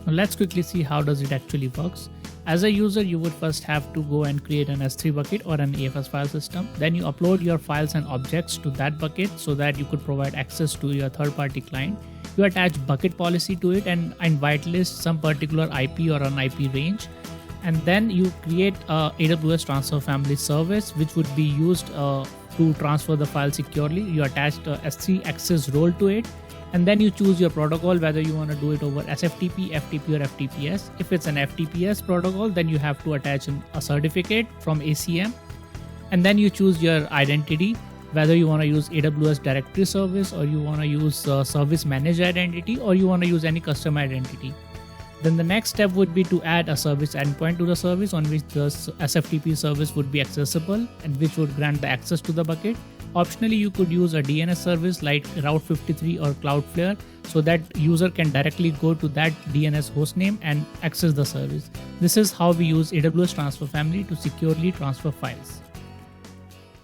Now let's quickly see how does it actually works. As a user, you would first have to go and create an S3 bucket or an AFS file system. Then you upload your files and objects to that bucket so that you could provide access to your third-party client. You attach bucket policy to it and whitelist some particular IP or an IP range. And then you create a AWS Transfer Family service, which would be used to transfer the file securely. You attach the S3 access role to it. And then you choose your protocol, whether you want to do it over SFTP, FTP or FTPS. If it's an FTPS protocol, then you have to attach a certificate from ACM. And then you choose your identity, whether you want to use AWS Directory Service or you want to use Service Managed Identity or you want to use any custom identity. Then the next step would be to add a service endpoint to the service on which the SFTP service would be accessible and which would grant the access to the bucket. Optionally, you could use a DNS service like Route 53 or Cloudflare so that user can directly go to that DNS hostname and access the service. This is how we use AWS Transfer Family to securely transfer files.